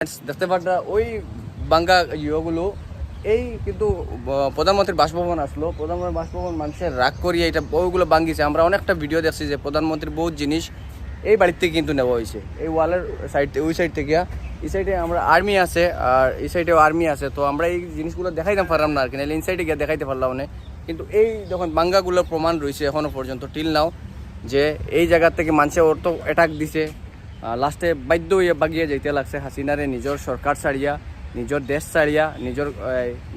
দেখতে পারা ওই বাঙ্গা ইয়েগুলো এই কিন্তু প্রধানমন্ত্রীর বাসভবন আসলো, প্রধানমন্ত্রীর বাসভবন মানুষের রাগ করিয়ে এটা ওইগুলো ভাঙ্গিছে। আমরা অনেকটা ভিডিও দেখছি যে প্রধানমন্ত্রীর বহুত জিনিস এই বাড়ির থেকে কিন্তু নেওয়া হয়েছে, এই ওয়ালের সাইড ওই সাইড থেকে। এই সাইডে আমরা আর্মি আছে আর এই সাইডেও আর্মি আছে, তো আমরা এই জিনিসগুলো দেখাইতে পারলাম না আর কি, নাহলে ইন সাইডে গিয়ে দেখাইতে পারলাম না। কিন্তু এই যখন বাঙ্গাগুলোর প্রমাণ রয়েছে এখনও পর্যন্ত টিল নাও যে এই জায়গা থেকে মানুষে ওর তো অ্যাটাক দিছে, লাস্টে বাধ্য হয়ে বাগিয়ে যাইতে লাগছে হাসিনারে নিজের সরকার ছাড়িয়া, নিজের দেশ ছাড়িয়া, নিজের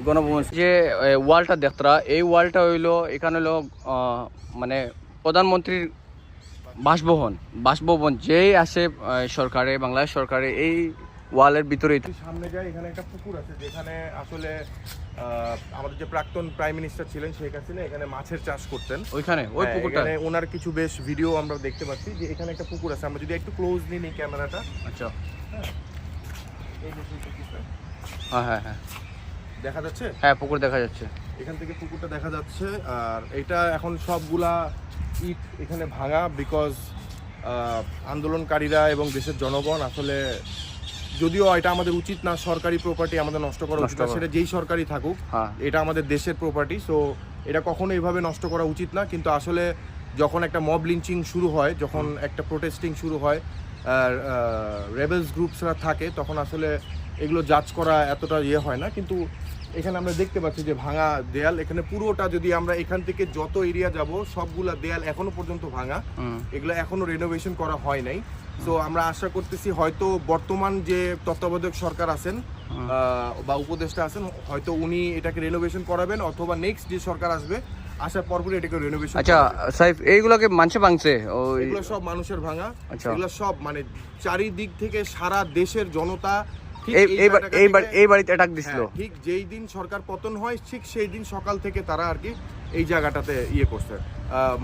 গণভবন। যে ওয়ালটা দেখতরা, এই ওয়ালটা হইলো এখানে হলো মানে প্রধানমন্ত্রীর বাসভবন যেই আসে সরকারে, বাংলাদেশ সরকারে এই ওয়ালের ভিতরেই সামনে যায়। এখানে একটা পুকুর আছে যেখানে আসলে আমাদের যে প্রাক্তন প্রাইম মিনিস্টার ছিলেন শেখ হাসিনা এখানে মাছের চাষ করতেন। ওইখানে ওই পুকুরটা ওনার কিছু বেশ ভিডিও আমরা দেখতে পাচ্ছি যে এখানে একটা পুকুর আছে। আমরা যদি একটু ক্লোজলি নিই ক্যামেরাটা, আচ্ছা এই যে পুকুরটা হ্যাঁ হ্যাঁ দেখা যাচ্ছে, হ্যাঁ পুকুর দেখা যাচ্ছে, এখান থেকে পুকুরটা দেখা যাচ্ছে। আর এটা এখন সবগুলা ইট এখানে ভাঙা, বিকজ আন্দোলনকারীরা এবং দেশের জনগণ আসলে, যদিও এটা আমাদের উচিত না সরকারি প্রপার্টি আমাদের নষ্ট করা উচিত না, সেটা যেই সরকারি থাকুক, এটা আমাদের দেশের প্রপার্টি, সো এটা কখনো এভাবে নষ্ট করা উচিত না। কিন্তু আসলে যখন একটা মব লিঞ্চিং শুরু হয়, যখন একটা প্রোটেস্টিং শুরু হয়, রেবেলস গ্রুপসরা থাকে, তখন আসলে এগুলো জাজ করা এতটা হয় না। কিন্তু এখানে আমরা দেখতে পাচ্ছি যে ভাঙা দেয়াল, এখানে পুরোটা যদি আমরা এখান থেকে যত এরিয়া যাব সবগুলা দেয়াল এখনো পর্যন্ত ভাঙা, এগুলো এখনো রেনোভেশন করা হয় নাই। সো আমরা আশা করতেছি হয়তো বর্তমান যে তত্ত্বাবধায়ক সরকার আছেন বা উপদেষ্টা আছেন, হয়তো উনি এটাকে রেনোভেশন করাবেন, অথবা নেক্সট যে সরকার আসবে আসার পরপরই এটাকে রেনোভেশন। আচ্ছা সাইফ, এইগুলোকে মানুষে ভাঙছে? এগুলো সব মানুষের ভাঙা, এগুলো সব মানে চারিদিক থেকে সারা দেশের জনতা এই বাড়িতে অ্যাটাক দিছিল। ঠিক যেই দিন সরকার পতন হয় ঠিক সেই দিন সকাল থেকে তারা আর কি এই জায়গাটাতে করছে,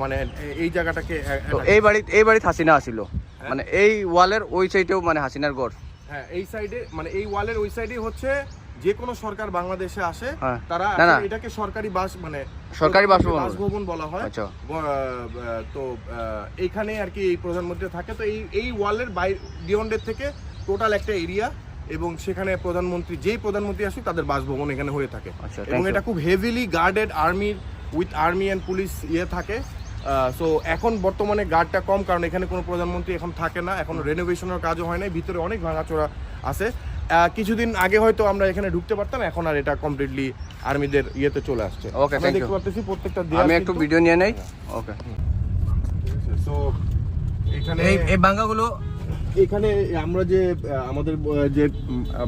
মানে এই জায়গাটাকে। এই বাড়িতে হাসিনা আসিল, মানে এই ওয়ালের ওই সাইডেও মানে হাসিনার ঘর। হ্যাঁ, এই সাইডে মানে এই ওয়ালের ওই সাইডে হচ্ছে যে কোনো সরকার বাংলাদেশে আসে তারা এটাকে সরকারি বাসভবন বলা হয়। তো এইখানে আর কি এই প্রধানমন্ত্রী থাকে। তো এই ওয়ালের বিয়ন্ডের থেকে টোটাল একটা এরিয়া, এবং সেখানে যেই প্রধানমন্ত্রী আসুক তাদের বাসভবন এখানে হয়ে থাকে। এবং এটা খুব heavily guarded, army and police থাকে। সো এখন বর্তমানে গার্ডটা কম, কারণ এখানে কোনো প্রধানমন্ত্রী এখন থাকে না, এখন রেনোভেশনের কাজও হয় না, ভিতরে অনেক ভাঙাচোরা আছে। কিছুদিন আগে হয়তো আমরা এখানে ঢুকতে পারতাম, এখন আর এটা কমপ্লিটলি আর্মিদের চলে আসছে। ওকে, থ্যাংক ইউ। দেখতে পাচ্ছি প্রত্যেকটা আমি একটু ভিডিও নিয়ে নেই। ওকে, সো এখানে এই ভাঙাগুলো, এখানে আমরা যে আমাদের যে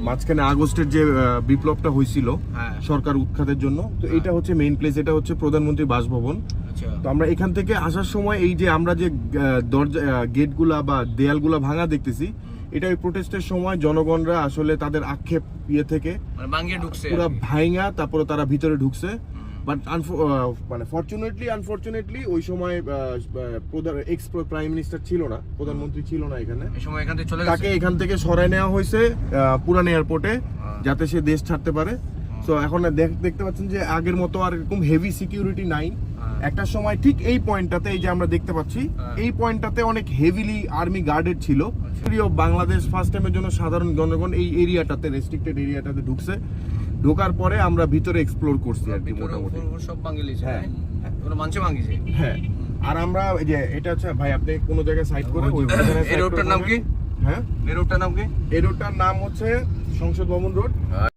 মাঝখানে আগস্টের যে বিপ্লবটা হয়েছিল সরকার উৎখাতের জন্য, তো এটা হচ্ছে মেইন প্লেস, এটা হচ্ছে প্রধানমন্ত্রী বাসভবন। তো আমরা এখান থেকে আসার সময় এই যে আমরা যে দরজা গেটগুলা বা দেয়ালগুলা ভাঙা দেখতেছি, এটা ওই প্রোটেস্টের সময় জনগণরা আসলে তাদের আক্ষেপ থেকে পুরো ভাঙা তারপরে তারা ভিতরে ঢুকছে। বাট মানে আনফরচুনেটলি ওই সময় এক্স প্রাইম মিনিস্টার ছিল না, প্রধানমন্ত্রী ছিল না এখানে, তাকে এখান থেকে সরাই নেওয়া হয়েছে পুরান এয়ারপোর্টে, যাতে সে দেশ ছাড়তে পারে। সো এখন দেখতে পাচ্ছেন যে আগের মতো আর এরকম হেভি সিকিউরিটি নাই। একটা সময় ঠিক এই পয়েন্টটাতে, এই যে আমরা দেখতে পাচ্ছি এই পয়েন্টটাতে অনেক হেভিলি আর্মি গার্ডেড ছিল। বাংলাদেশ ফার্স্ট টাইমের জন্য সাধারণ জনগণ এই এরিয়াটাতে, রেস্ট্রিক্টেড এরিয়াটাতে ঢুকছে। ঢোকার পরে আমরা ভিতরে এক্সপ্লোর করছি আর কি মোটামুটি। হ্যাঁ, আর আমরা এই যে এটা হচ্ছে ভাই, আপনি কোন জায়গায় সাইড করে এই রোডটার নাম কি? হ্যাঁ, এই রোডটার নাম কি? এই রোডটার নাম হচ্ছে সংসদ ভবন রোড।